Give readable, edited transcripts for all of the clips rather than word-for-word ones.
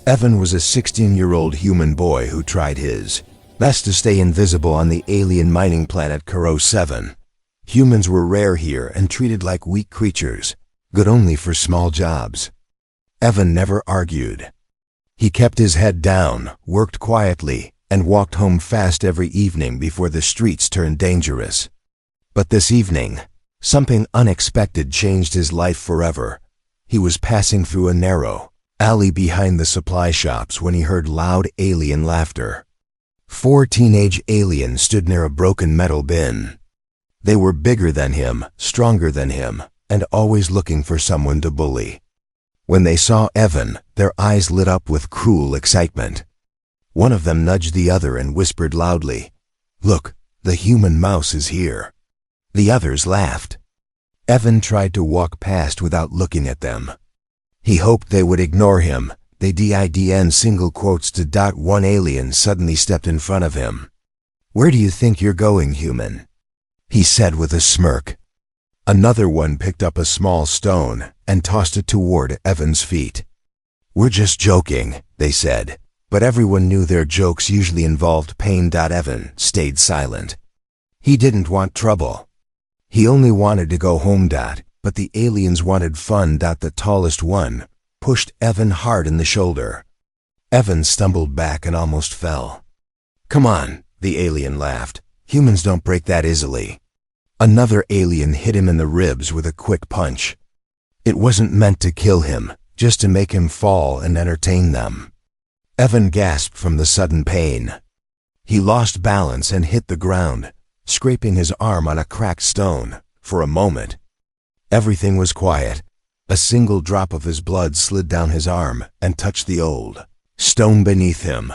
Evan was a 16-year-old human boy who tried his best to stay invisible on the alien mining planet Karo 7. Humans were rare here and treated like weak creatures, good only for small jobs. Evan never argued. He kept his head down, worked quietly, and walked home fast every evening before the streets turned dangerous. But this evening, something unexpected changed his life forever. He was passing through a narrow alley behind the supply shops when he heard loud alien laughter. 4 teenage aliens stood near a broken metal bin. They were bigger than him, stronger than him, and always looking for someone to bully. When they saw Evan, their eyes lit up with cruel excitement. One of them nudged the other and whispered loudly, "Look, the human mouse is here." The others laughed. Evan tried to walk past without looking at them. He hoped they would ignore him. They didn't single quotes to dot. One alien suddenly stepped in front of him. "Where do you think you're going, human?" he said with a smirk. Another one picked up a small stone and tossed it toward Evan's feet. "We're just joking," they said, but everyone knew their jokes usually involved pain. Evan stayed silent. He didn't want trouble. He only wanted to go home. But the aliens wanted fun. The tallest one pushed Evan hard in the shoulder. Evan stumbled back and almost fell. "Come on," the alien laughed. "Humans don't break that easily." Another alien hit him in the ribs with a quick punch. It wasn't meant to kill him, just to make him fall and entertain them. Evan gasped from the sudden pain. He lost balance and hit the ground, scraping his arm on a cracked stone. For a moment, everything was quiet. A single drop of his blood slid down his arm and touched the old stone beneath him.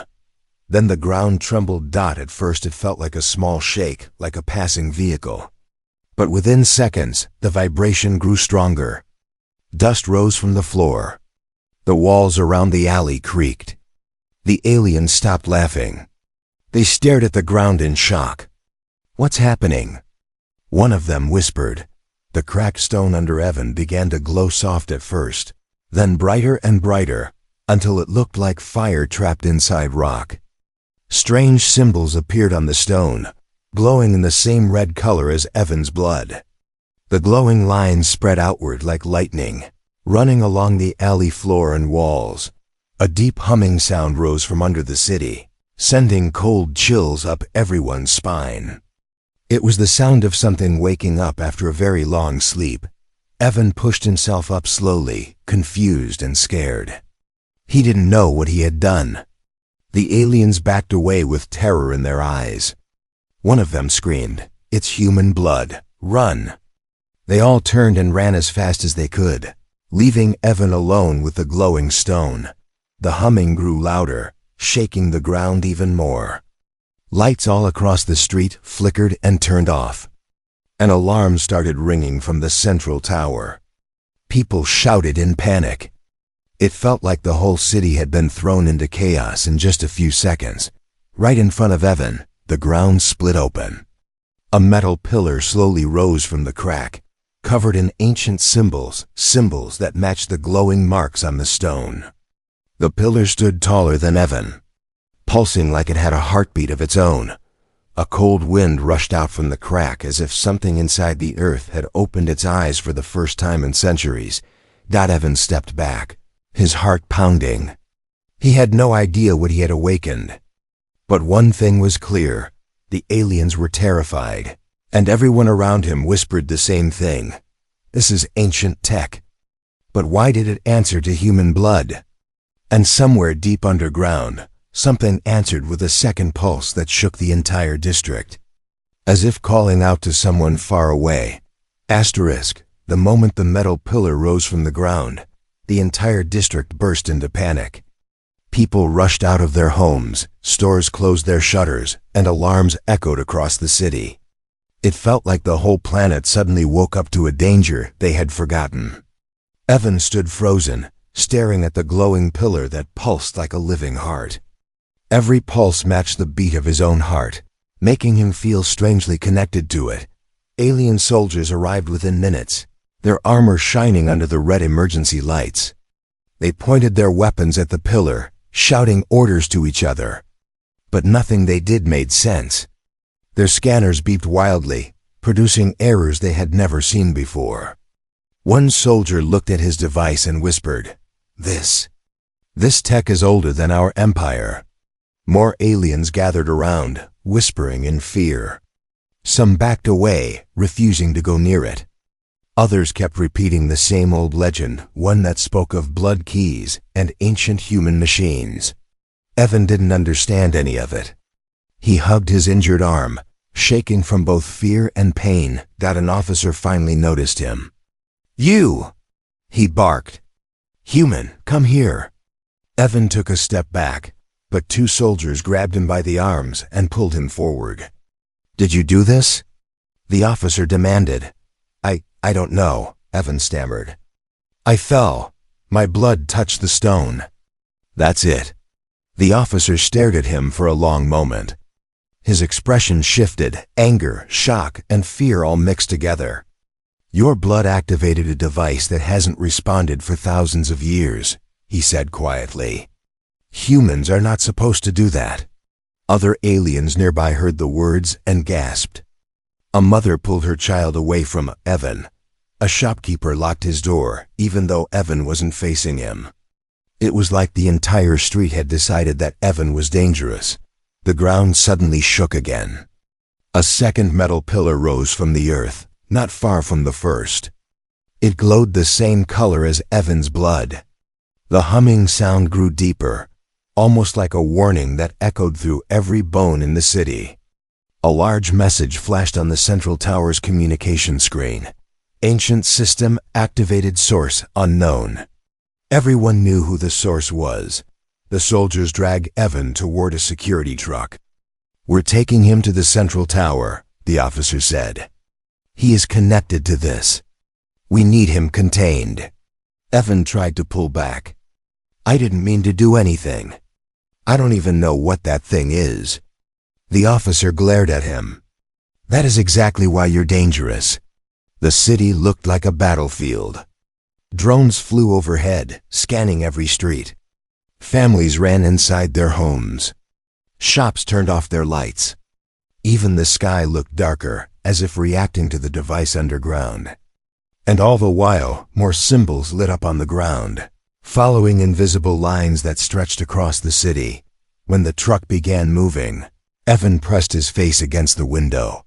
Then the ground trembled. At first it felt like a small shake, like a passing vehicle. But within seconds, the vibration grew stronger. Dust rose from the floor. The walls around the alley creaked. The aliens stopped laughing. They stared at the ground in shock. "What's happening?" One of them whispered. The cracked stone under Evan began to glow soft at first, then brighter and brighter, until it looked like fire trapped inside rock. Strange symbols appeared on the stone, glowing in the same red color as Evan's blood. The glowing lines spread outward like lightning, running along the alley floor and walls. A deep humming sound rose from under the city, sending cold chills up everyone's spine. It was the sound of something waking up after a very long sleep. Evan pushed himself up slowly, confused and scared. He didn't know what he had done. The aliens backed away with terror in their eyes. One of them screamed, "It's human blood! Run!" They all turned and ran as fast as they could, leaving Evan alone with the glowing stone. The humming grew louder, shaking the ground even more. Lights all across the street flickered and turned off. An alarm started ringing from the central tower. People shouted in panic. It felt like the whole city had been thrown into chaos in just a few seconds. Right in front of Evan, the ground split open. A metal pillar slowly rose from the crack, covered in ancient symbols that matched the glowing marks on the stone. The pillar stood taller than Evan, pulsing like it had a heartbeat of its own. A cold wind rushed out from the crack as if something inside the earth had opened its eyes for the first time in centuries. Evan stepped back, his heart pounding. He had no idea what he had awakened. But one thing was clear: the aliens were terrified, and everyone around him whispered the same thing. This is ancient tech. But why did it answer to human blood? And somewhere deep underground, something answered with a second pulse that shook the entire district. As if calling out to someone far away. The moment the metal pillar rose from the ground, the entire district burst into panic. People rushed out of their homes, stores closed their shutters, and alarms echoed across the city. It felt like the whole planet suddenly woke up to a danger they had forgotten. Evan stood frozen, staring at the glowing pillar that pulsed like a living heart. Every pulse matched the beat of his own heart, making him feel strangely connected to it. Alien soldiers arrived within minutes, their armor shining under the red emergency lights. They pointed their weapons at the pillar, shouting orders to each other. But nothing they did made sense. Their scanners beeped wildly, producing errors they had never seen before. One soldier looked at his device and whispered, This tech is older than our empire." More aliens gathered around, whispering in fear. Some backed away, refusing to go near it. Others kept repeating the same old legend, one that spoke of blood keys and ancient human machines. Evan didn't understand any of it. He hugged his injured arm, shaking from both fear and pain that an officer finally noticed him. "You!" he barked. "Human, come here." Evan took a step back, but two soldiers grabbed him by the arms and pulled him forward. "Did you do this?" the officer demanded. I don't know," Evan stammered. "I fell. My blood touched the stone." "That's it." The officer stared at him for a long moment. His expression shifted, anger, shock, and fear all mixed together. "Your blood activated a device that hasn't responded for thousands of years," he said quietly. "Humans are not supposed to do that." Other aliens nearby heard the words and gasped. A mother pulled her child away from Evan. A shopkeeper locked his door, even though Evan wasn't facing him. It was like the entire street had decided that Evan was dangerous. The ground suddenly shook again. A second metal pillar rose from the earth, not far from the first. It glowed the same color as Evan's blood. The humming sound grew deeper, almost like a warning that echoed through every bone in the city. A large message flashed on the central tower's communication screen. "Ancient system activated, source unknown." Everyone knew who the source was. The soldiers dragged Evan toward a security truck. "We're taking him to the central tower," the officer said. "He is connected to this. We need him contained." Evan tried to pull back. "I didn't mean to do anything. I don't even know what that thing is." The officer glared at him. "That is exactly why you're dangerous." The city looked like a battlefield. Drones flew overhead, scanning every street. Families ran inside their homes. Shops turned off their lights. Even the sky looked darker, as if reacting to the device underground. And all the while, more symbols lit up on the ground, following invisible lines that stretched across the city. When the truck began moving, Evan pressed his face against the window.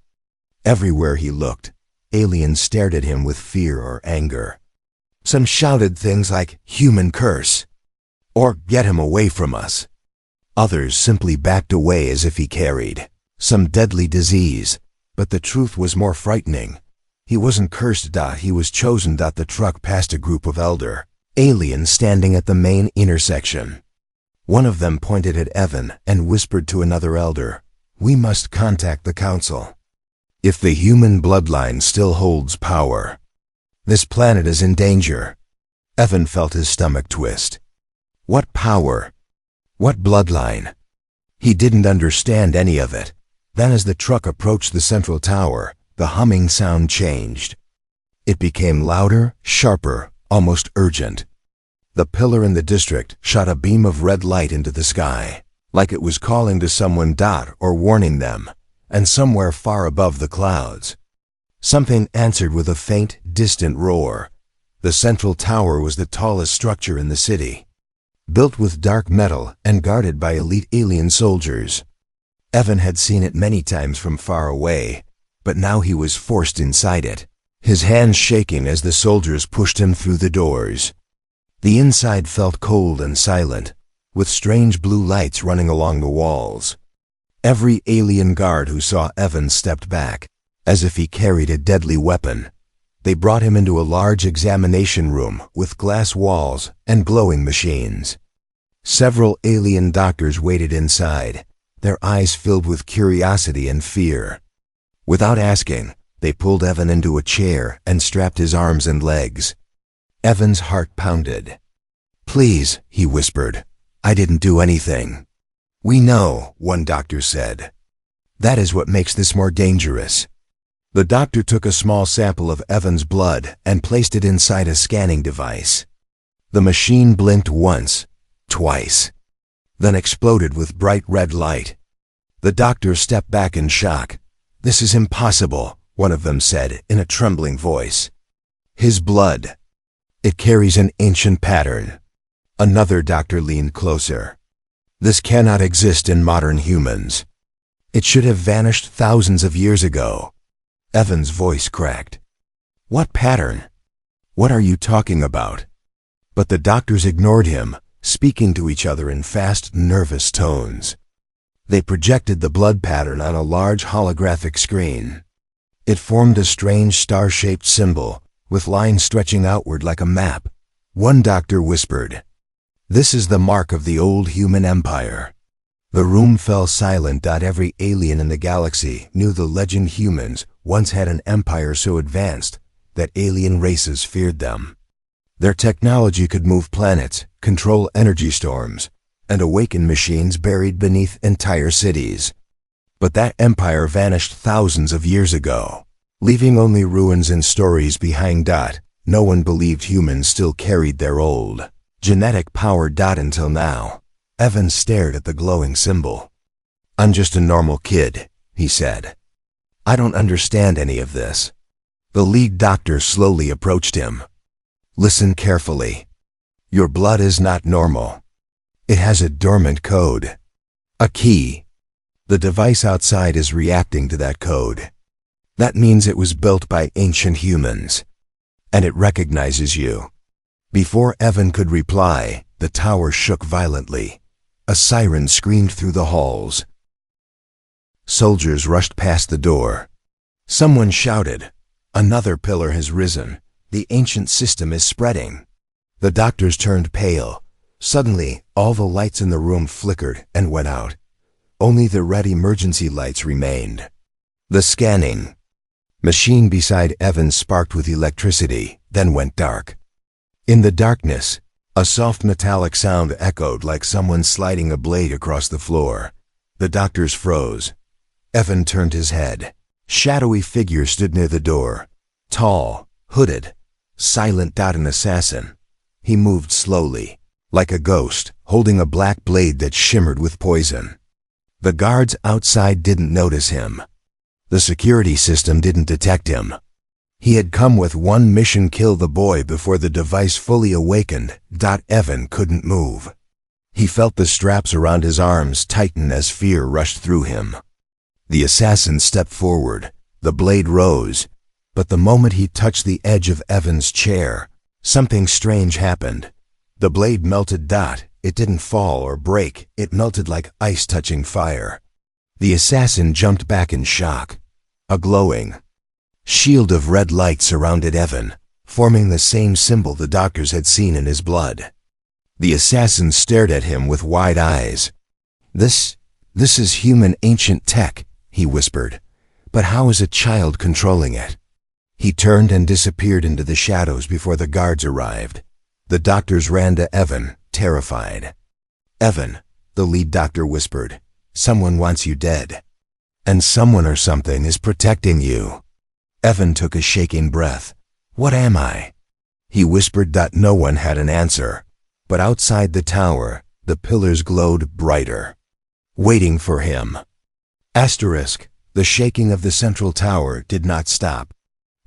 Everywhere he looked, aliens stared at him with fear or anger. Some shouted things like, "Human curse," or "Get him away from us." Others simply backed away as if he carried some deadly disease, but the truth was more frightening. He wasn't cursed. He was chosen. The truck passed a group of elder aliens standing at the main intersection. One of them pointed at Evan and whispered to another elder, "We must contact the council. If the human bloodline still holds power, this planet is in danger." Evan felt his stomach twist. What power? What bloodline? He didn't understand any of it. Then as the truck approached the central tower, the humming sound changed. It became louder, sharper, almost urgent. The pillar in the district shot a beam of red light into the sky, like it was calling to someone or warning them, and somewhere far above the clouds, something answered with a faint, distant roar. The central tower was the tallest structure in the city, built with dark metal and guarded by elite alien soldiers. Evan had seen it many times from far away, but now he was forced inside it, his hands shaking as the soldiers pushed him through the doors. The inside felt cold and silent, with strange blue lights running along the walls. Every alien guard who saw Evan stepped back, as if he carried a deadly weapon. They brought him into a large examination room with glass walls and glowing machines. Several alien doctors waited inside, their eyes filled with curiosity and fear. Without asking, they pulled Evan into a chair and strapped his arms and legs. Evan's heart pounded. "Please," he whispered, "I didn't do anything." "We know," one doctor said. "That is what makes this more dangerous." The doctor took a small sample of Evan's blood and placed it inside a scanning device. The machine blinked once, twice. then exploded with bright red light. The doctors stepped back in shock. "This is impossible," one of them said in a trembling voice. "His blood. It carries an ancient pattern." Another doctor leaned closer. "This cannot exist in modern humans. It should have vanished thousands of years ago." Evan's voice cracked. "What pattern? What are you talking about?" But the doctors ignored him, speaking to each other in fast, nervous tones. They projected the blood pattern on a large holographic screen. It formed a strange star-shaped symbol, with lines stretching outward like a map. One doctor whispered, "This is the mark of the old human empire." The room fell silent. Every alien in the galaxy knew the legend humans once had an empire so advanced that alien races feared them. Their technology could move planets, control energy storms, and awaken machines buried beneath entire cities. But that empire vanished thousands of years ago, leaving only ruins and stories behind. No one believed humans still carried their old genetic power. Until now. Evan stared at the glowing symbol. "I'm just a normal kid," he said. "I don't understand any of this." The lead doctor slowly approached him. "Listen carefully. Your blood is not normal. It has a dormant code. A key. The device outside is reacting to that code. That means it was built by ancient humans. And it recognizes you." Before Evan could reply, the tower shook violently. A siren screamed through the halls. Soldiers rushed past the door. Someone shouted, "Another pillar has risen. The ancient system is spreading." The doctors turned pale. Suddenly, all the lights in the room flickered and went out. Only the red emergency lights remained. The scanning machine beside Evan sparked with electricity, then went dark. In the darkness, a soft metallic sound echoed like someone sliding a blade across the floor. The doctors froze. Evan turned his head. Shadowy figure stood near the door. Tall, hooded, silent. An assassin. He moved slowly, like a ghost, holding a black blade that shimmered with poison. The guards outside didn't notice him. The security system didn't detect him. He had come with one mission: kill the boy before the device fully awakened. Evan couldn't move. He felt the straps around his arms tighten as fear rushed through him. The assassin stepped forward. The blade rose. But the moment he touched the edge of Evan's chair, something strange happened. The blade melted. It didn't fall or break. It melted like ice touching fire. The assassin jumped back in shock. A glowing shield of red light surrounded Evan, forming the same symbol the doctors had seen in his blood. The assassin stared at him with wide eyes. This is human ancient tech," he whispered. "But how is a child controlling it?" He turned and disappeared into the shadows before the guards arrived. The doctors ran to Evan, terrified. "Evan," the lead doctor whispered, "someone wants you dead. And someone or something is protecting you." Evan took a shaking breath. "What am I?" he whispered. No one had an answer. But outside the tower, the pillars glowed brighter, waiting for him. The shaking of the central tower did not stop.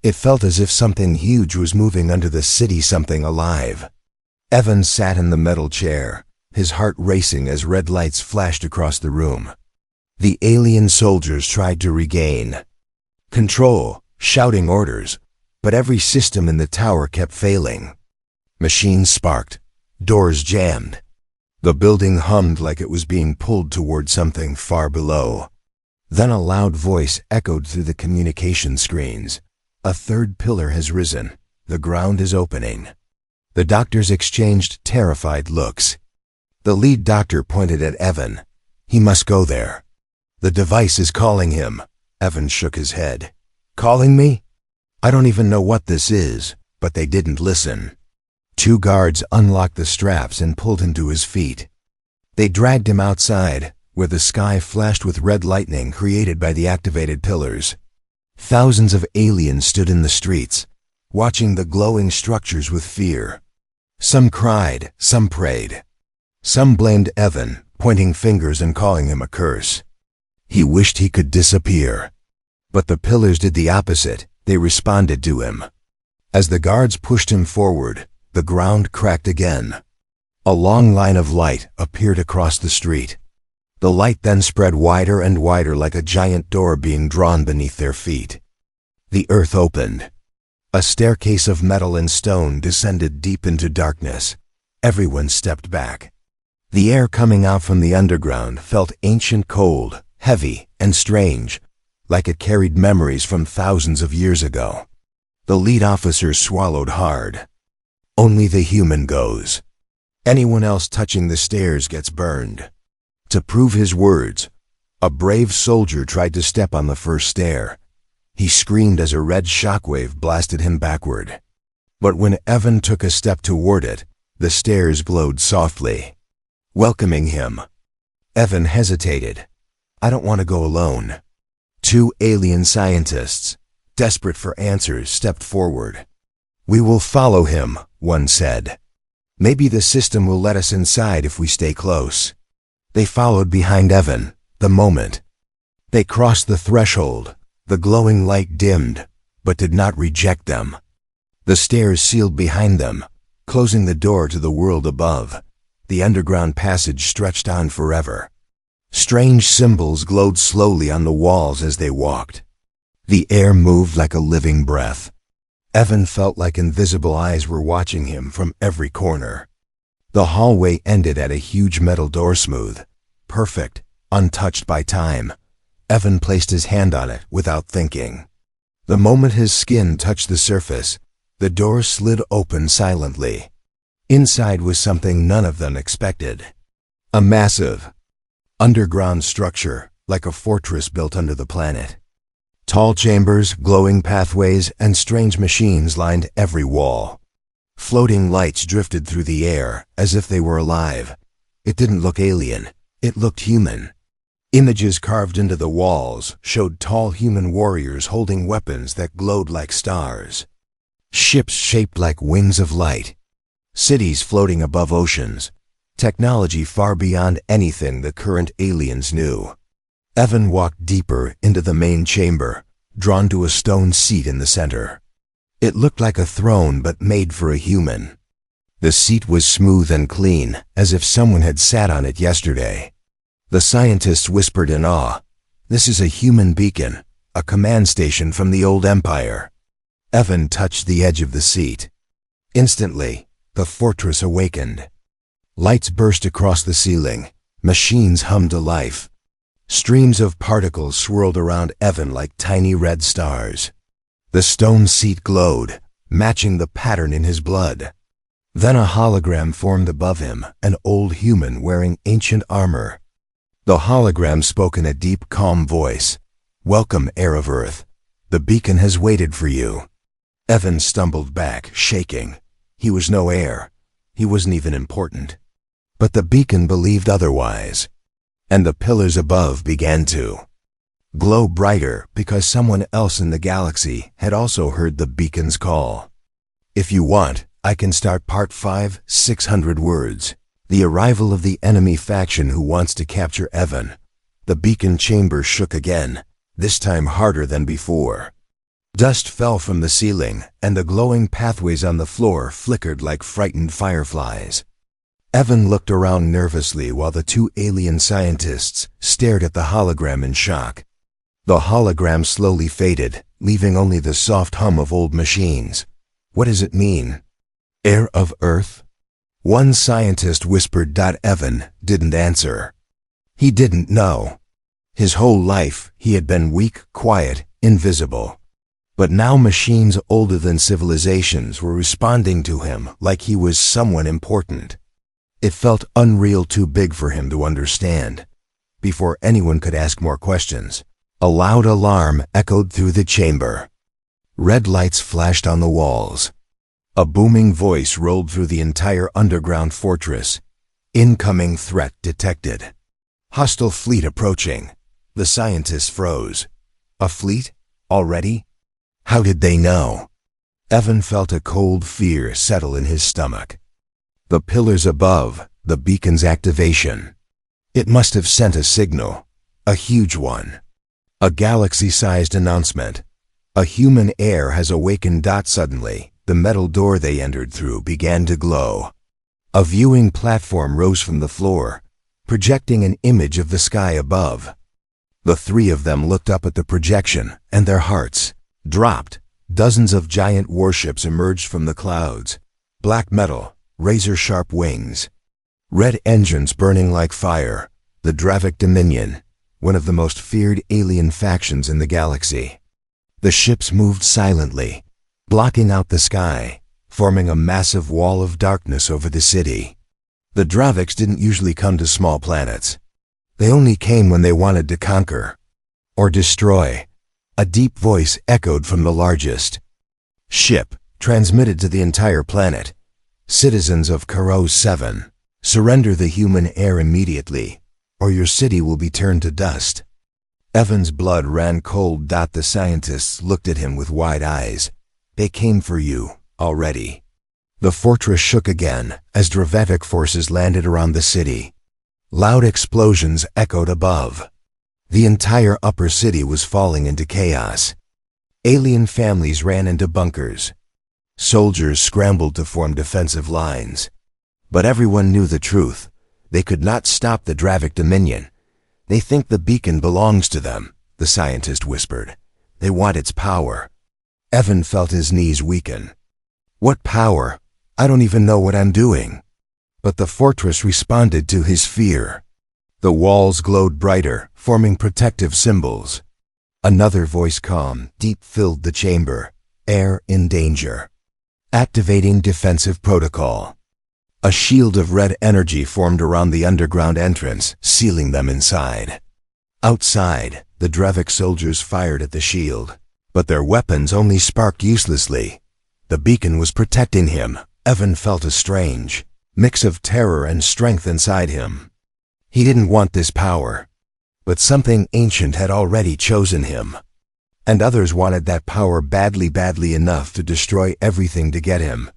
It felt as if something huge was moving under the city, something alive. Evan sat in the metal chair, his heart racing as red lights flashed across the room. The alien soldiers tried to regain control, shouting orders, but every system in the tower kept failing. Machines sparked, doors jammed. The building hummed like it was being pulled toward something far below. Then a loud voice echoed through the communication screens. "A third pillar has risen. The ground is opening." The doctors exchanged terrified looks. The lead doctor pointed at Evan. "He must go there. The device is calling him." Evan shook his head. "Calling me? I don't even know what this is." But they didn't listen. Two guards unlocked the straps and pulled him to his feet. They dragged him outside, where the sky flashed with red lightning created by the activated pillars. Thousands of aliens stood in the streets, watching the glowing structures with fear. Some cried, some prayed. Some blamed Evan, pointing fingers and calling him a curse. He wished he could disappear. But the pillars did the opposite. They responded to him. As the guards pushed him forward, the ground cracked again. A long line of light appeared across the street. The light then spread wider and wider like a giant door being drawn beneath their feet. The earth opened. A staircase of metal and stone descended deep into darkness. Everyone stepped back. The air coming out from the underground felt ancient, cold, heavy, and strange, like it carried memories from thousands of years ago. The lead officer swallowed hard. Only the human goes. Anyone else touching the stairs gets burned. To prove his words, a brave soldier tried to step on the first stair. He screamed as a red shockwave blasted him backward. But when Evan took a step toward it, the stairs glowed softly, welcoming him. Evan hesitated. "I don't want to go alone." Two alien scientists, desperate for answers, stepped forward. "We will follow him," one said. "Maybe the system will let us inside if we stay close." They followed behind Evan. The moment they crossed the threshold, the glowing light dimmed, but did not reject them. The stairs sealed behind them, closing the door to the world above. The underground passage stretched on forever. Strange symbols glowed slowly on the walls as they walked. The air moved like a living breath. Evan felt like invisible eyes were watching him from every corner. The hallway ended at a huge metal door, smooth, perfect, untouched by time. Evan placed his hand on it without thinking. The moment his skin touched the surface, the door slid open silently. Inside was something none of them expected. A massive, underground structure, like a fortress built under the planet. Tall chambers, glowing pathways, and strange machines lined every wall. Floating lights drifted through the air as if they were alive. It didn't look alien. It looked human. Images carved into the walls showed tall human warriors holding weapons that glowed like stars. Ships shaped like wings of light. Cities floating above oceans. Technology far beyond anything the current aliens knew. Evan walked deeper into the main chamber, drawn to a stone seat in the center. It looked like a throne but made for a human. The seat was smooth and clean, as if someone had sat on it yesterday. The scientists whispered in awe, "This is a human beacon, a command station from the old empire." Evan touched the edge of the seat. Instantly, the fortress awakened. Lights burst across the ceiling. Machines hummed to life. Streams of particles swirled around Evan like tiny red stars. The stone seat glowed, matching the pattern in his blood. Then a hologram formed above him, an old human wearing ancient armor. The hologram spoke in a deep, calm voice. "Welcome, heir of Earth. The beacon has waited for you." Evan stumbled back, shaking. He was no heir. He wasn't even important. But the beacon believed otherwise. And the pillars above began to glow brighter because someone else in the galaxy had also heard the beacon's call. If you want, I can start part 5, 600 words. The arrival of the enemy faction who wants to capture Evan. The beacon chamber shook again, this time harder than before. Dust fell from the ceiling, and the glowing pathways on the floor flickered like frightened fireflies. Evan looked around nervously while the two alien scientists stared at the hologram in shock. The hologram slowly faded, leaving only the soft hum of old machines. "What does it mean? Heir of Earth?" One scientist whispered. Evan didn't answer. He didn't know. His whole life, he had been weak, quiet, invisible. But now machines older than civilizations were responding to him like he was someone important. It felt unreal, too big for him to understand. Before anyone could ask more questions, a loud alarm echoed through the chamber. Red lights flashed on the walls. A booming voice rolled through the entire underground fortress. "Incoming threat detected. Hostile fleet approaching." The scientists froze. A fleet? Already? How did they know? Evan felt a cold fear settle in his stomach. The pillars above, the beacon's activation. It must have sent a signal, a huge one. A galaxy-sized announcement. A human heir has awakened. Suddenly, the metal door they entered through began to glow. A viewing platform rose from the floor, projecting an image of the sky above. The three of them looked up at the projection, and their hearts dropped. Dozens of giant warships emerged from the clouds. Black metal, razor-sharp wings. Red engines burning like fire. The Dravic Dominion, one of the most feared alien factions in the galaxy. The ships moved silently, blocking out the sky, forming a massive wall of darkness over the city. The Dravics didn't usually come to small planets. They only came when they wanted to conquer or destroy. A deep voice echoed from the largest ship, transmitted to the entire planet. Citizens of Karo 7, surrender the human heir immediately, or your city will be turned to dust. Evan's blood ran cold. The scientists looked at him with wide eyes. They came for you, already. The fortress shook again as Dravic forces landed around the city. Loud explosions echoed above. The entire upper city was falling into chaos. Alien families ran into bunkers. Soldiers scrambled to form defensive lines. But everyone knew the truth. They could not stop the Dravic Dominion. They think the beacon belongs to them, the scientist whispered. They want its power. Evan felt his knees weaken. What power? I don't even know what I'm doing. But the fortress responded to his fear. The walls glowed brighter, forming protective symbols. Another voice, calm, deep, filled the chamber. Heir in danger. Activating defensive protocol. A shield of red energy formed around the underground entrance, sealing them inside. Outside, the Dravic soldiers fired at the shield, but their weapons only sparked uselessly. The beacon was protecting him. Evan felt a strange mix of terror and strength inside him. He didn't want this power, but something ancient had already chosen him. And others wanted that power badly enough to destroy everything to get him.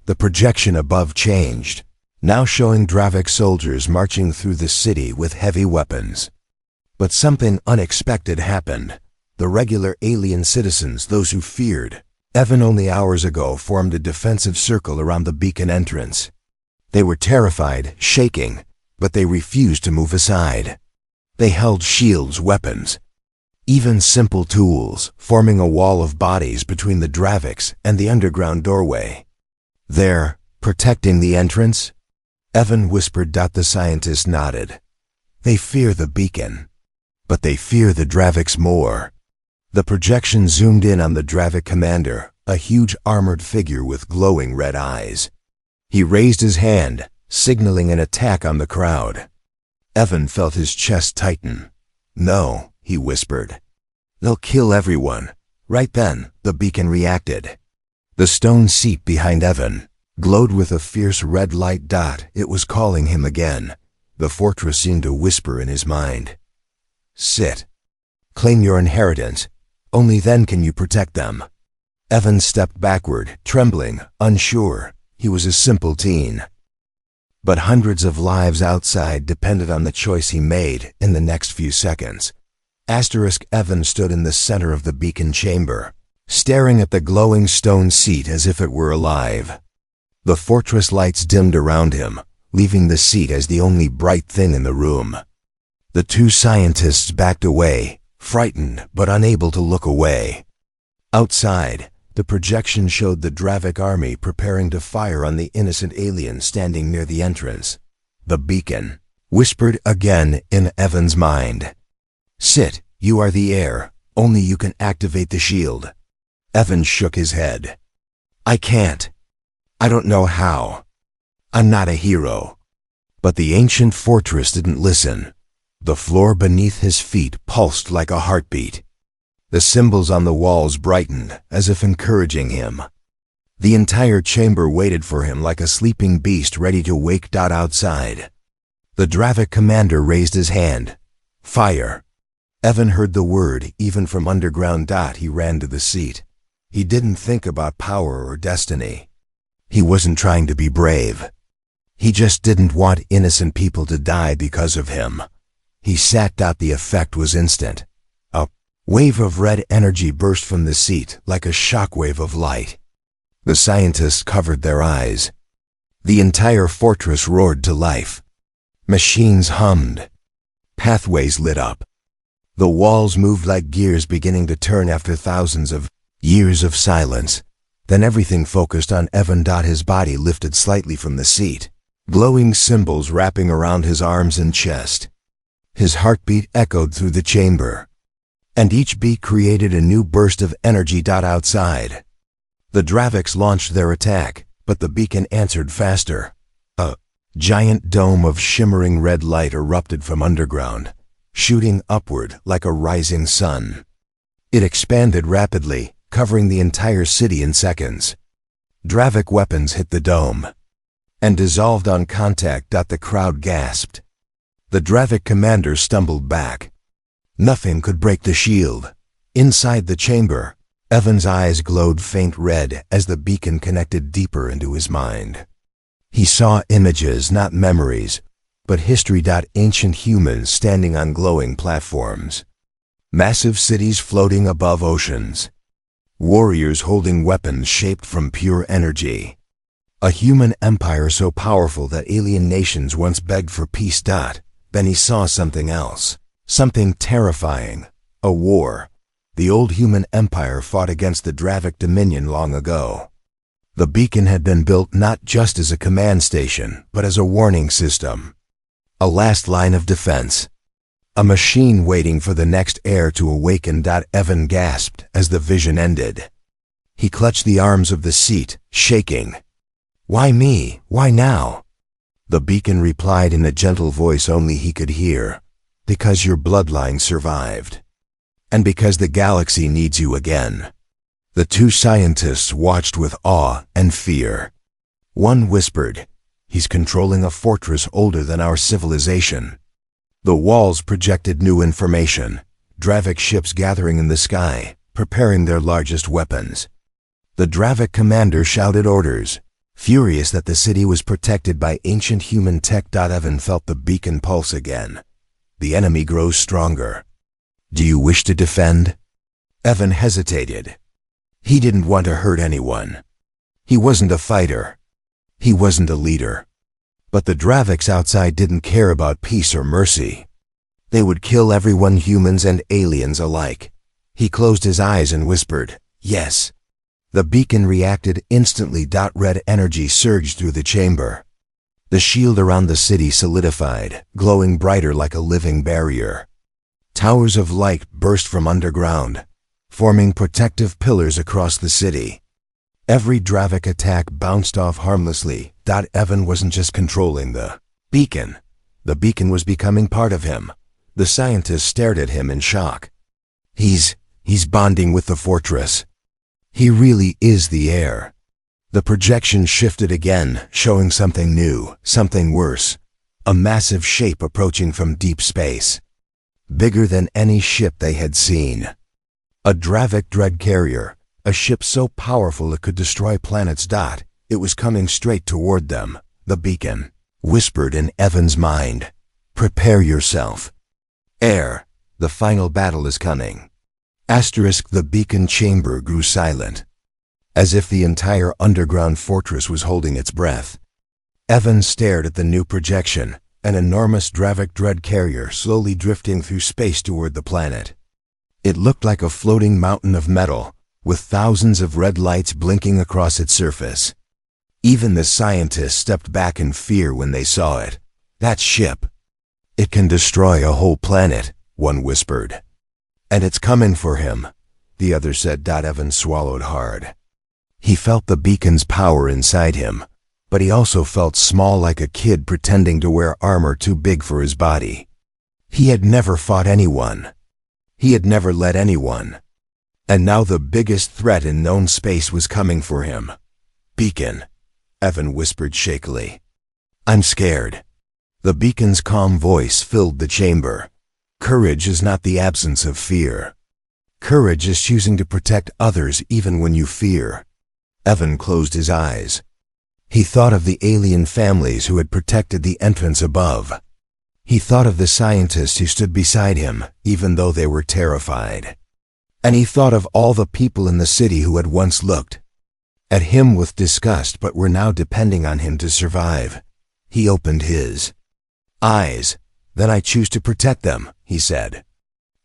The projection above changed, now showing Dravic soldiers marching through the city with heavy weapons. But something unexpected happened. The regular alien citizens, those who feared Evan only hours ago, formed a defensive circle around the beacon entrance. They were terrified, shaking, but they refused to move aside. They held shields, weapons, even simple tools, forming a wall of bodies between the Dravics and the underground doorway. There, protecting the entrance? Evan whispered. The scientist nodded. They fear the beacon, but they fear the Dravics more. The projection zoomed in on the Dravic commander, a huge armored figure with glowing red eyes. He raised his hand, signaling an attack on the crowd. Evan felt his chest tighten. No, he whispered. They'll kill everyone. Right then, the beacon reacted. The stone seat behind Evan glowed with a fierce red light. It was calling him again. The fortress seemed to whisper in his mind. Sit. Claim your inheritance. Only then can you protect them. Evan stepped backward, trembling, unsure. He was a simple teen. But hundreds of lives outside depended on the choice he made in the next few seconds. Evan stood in the center of the beacon chamber, staring at the glowing stone seat as if it were alive. The fortress lights dimmed around him, leaving the seat as the only bright thing in the room. The two scientists backed away, frightened but unable to look away. Outside, the projection showed the Dravic army preparing to fire on the innocent aliens standing near the entrance. The beacon whispered again in Evan's mind. Sit, you are the heir. Only you can activate the shield. Evan shook his head. I can't. I don't know how. I'm not a hero. But the ancient fortress didn't listen. The floor beneath his feet pulsed like a heartbeat. The symbols on the walls brightened, as if encouraging him. The entire chamber waited for him like a sleeping beast ready to wake. Outside, the Dravic commander raised his hand. Fire. Evan heard the word even from underground. He ran to the seat. He didn't think about power or destiny. He wasn't trying to be brave. He just didn't want innocent people to die because of him. He sat. The effect was instant. A wave of red energy burst from the seat like a shockwave of light. The scientists covered their eyes. The entire fortress roared to life. Machines hummed. Pathways lit up. The walls moved like gears beginning to turn after thousands of years of silence. Then everything focused on Evan. His body lifted slightly from the seat, glowing symbols wrapping around his arms and chest. His heartbeat echoed through the chamber, and each beat created a new burst of energy. Outside, the Draviks launched their attack, but the beacon answered faster. A giant dome of shimmering red light erupted from underground, shooting upward like a rising sun. It expanded rapidly, covering the entire city in seconds. Dravik weapons hit the dome and dissolved on contact. The crowd gasped. The Dravik commander stumbled back. Nothing could break the shield. Inside the chamber, Evan's eyes glowed faint red as the beacon connected deeper into his mind. He saw images, not memories, but history. Ancient humans standing on glowing platforms. Massive cities floating above oceans. Warriors holding weapons shaped from pure energy. A human empire so powerful that alien nations once begged for peace. Then he saw something else. Something terrifying. A war. The old human empire fought against the Dravik dominion long ago. The beacon had been built not just as a command station, but as a warning system. A last line of defense. A machine waiting for the next heir to awaken. Evan gasped as the vision ended. He clutched the arms of the seat, shaking. "Why me? Why now?" The beacon replied in a gentle voice only he could hear. "Because your bloodline survived. And because the galaxy needs you again." The two scientists watched with awe and fear. One whispered, "He's controlling a fortress older than our civilization." The walls projected new information. Dravik ships gathering in the sky, preparing their largest weapons. The Dravik commander shouted orders, furious that the city was protected by ancient human tech. Evan felt the beacon pulse again. The enemy grows stronger. "Do you wish to defend?" Evan hesitated. He didn't want to hurt anyone. He wasn't a fighter. He wasn't a leader. But the Draviks outside didn't care about peace or mercy. They would kill everyone, humans and aliens alike. He closed his eyes and whispered, "Yes." The beacon reacted instantly. Red energy surged through the chamber. The shield around the city solidified, glowing brighter like a living barrier. Towers of light burst from underground, forming protective pillars across the city. Every Dravik attack bounced off harmlessly. Evan wasn't just controlling the beacon was becoming part of him. The scientists stared at him in shock. He's bonding with the fortress. He really is the heir." The projection shifted again, showing something new, something worse. A massive shape approaching from deep space. Bigger than any ship they had seen. A Dravik dread carrier, a ship so powerful it could destroy planets. It was coming straight toward them. The beacon whispered in Evan's mind, "Prepare yourself. Heir, the final battle is coming." The beacon chamber grew silent, as if the entire underground fortress was holding its breath. Evan stared at the new projection, an enormous Dravik dread carrier slowly drifting through space toward the planet. It looked like a floating mountain of metal, with thousands of red lights blinking across its surface. Even the scientists stepped back in fear when they saw it. "That ship. It can destroy a whole planet," one whispered. "And it's coming for him," the other said. Evan swallowed hard. He felt the beacon's power inside him, but he also felt small like a kid pretending to wear armor too big for his body. He had never fought anyone. He had never led anyone. And now the biggest threat in known space was coming for him. "Beacon," Evan whispered shakily. "I'm scared." The beacon's calm voice filled the chamber. Courage is not the absence of fear. Courage is choosing to protect others even when you fear. Evan closed his eyes. He thought of the alien families who had protected the entrance above. He thought of the scientists who stood beside him, even though they were terrified. And he thought of all the people in the city who had once looked at him with disgust but were now depending on him to survive. He opened his eyes. "Then I choose to protect them," he said.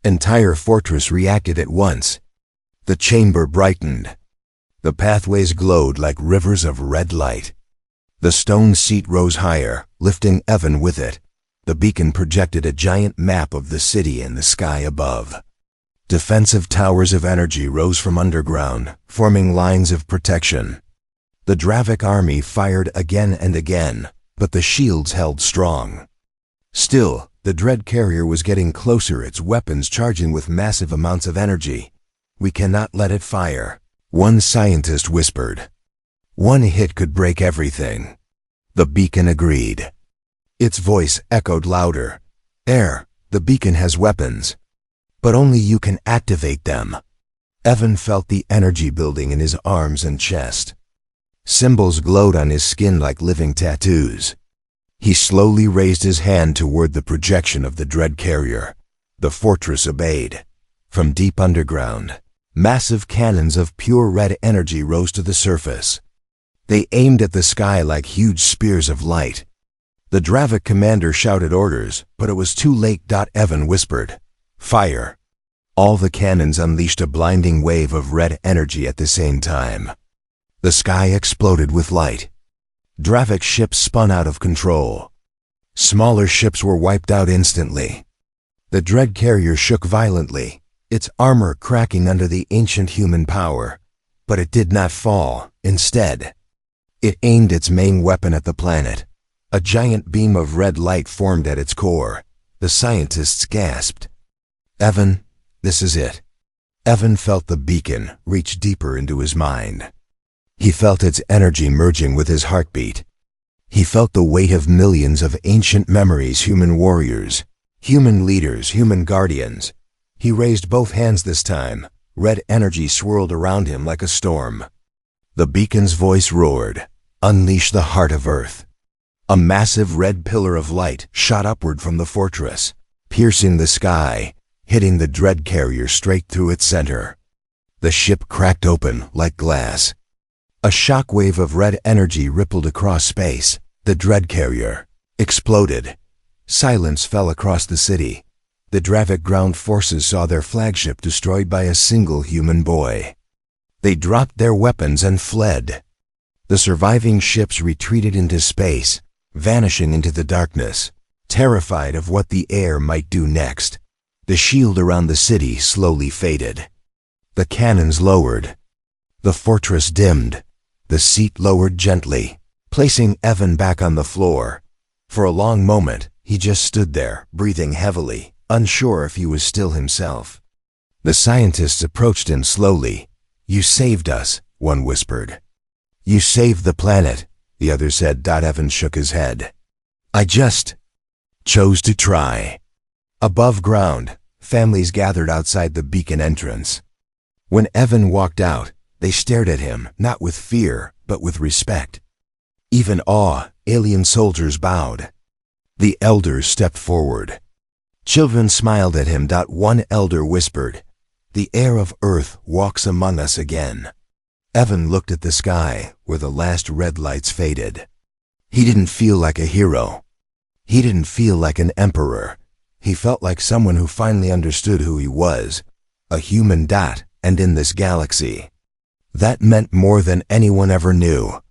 Entire fortress reacted at once. The chamber brightened. The pathways glowed like rivers of red light. The stone seat rose higher, lifting Evan with it. The beacon projected a giant map of the city and the sky above. Defensive towers of energy rose from underground, forming lines of protection. The Dravic army fired again and again, but the shields held strong. Still, the dread carrier was getting closer, its weapons charging with massive amounts of energy. "We cannot let it fire," one scientist whispered. "One hit could break everything." The beacon agreed. Its voice echoed louder. The beacon has weapons. But only you can activate them." Evan felt the energy building in his arms and chest. Symbols glowed on his skin like living tattoos. He slowly raised his hand toward the projection of the dread carrier. The fortress obeyed. From deep underground, massive cannons of pure red energy rose to the surface. They aimed at the sky like huge spears of light. The Dravic commander shouted orders, but it was too late. Evan whispered, "Fire!" All the cannons unleashed a blinding wave of red energy at the same time. The sky exploded with light. Dravic ships spun out of control. Smaller ships were wiped out instantly. The dread carrier shook violently, its armor cracking under the ancient human power. But it did not fall. Instead, it aimed its main weapon at the planet. A giant beam of red light formed at its core. The scientists gasped. "Evan, this is it." Evan felt the beacon reach deeper into his mind. He felt its energy merging with his heartbeat. He felt the weight of millions of ancient memories, human warriors, human leaders, human guardians. He raised both hands this time. Red energy swirled around him like a storm. The beacon's voice roared, "Unleash the heart of Earth." A massive red pillar of light shot upward from the fortress, piercing the sky, hitting the dread carrier straight through its center. The ship cracked open like glass. A shockwave of red energy rippled across space. The dread carrier exploded. Silence fell across the city. The Dravic ground forces saw their flagship destroyed by a single human boy. They dropped their weapons and fled. The surviving ships retreated into space, vanishing into the darkness, terrified of what the air might do next. The shield around the city slowly faded. The cannons lowered. The fortress dimmed. The seat lowered gently, placing Evan back on the floor. For a long moment, he just stood there, breathing heavily, unsure if he was still himself. The scientists approached him slowly. "You saved us," one whispered. "You saved the planet," the other said. Evan shook his head. "I just chose to try." Above ground, families gathered outside the beacon entrance. When Evan walked out, they stared at him, not with fear, but with respect. Even awe. Alien soldiers bowed. The elders stepped forward. Children smiled at him. One elder whispered, "The heir of Earth walks among us again." Evan looked at the sky, where the last red lights faded. He didn't feel like a hero. He didn't feel like an emperor. He felt like someone who finally understood who he was. A human. And in this galaxy. That meant more than anyone ever knew.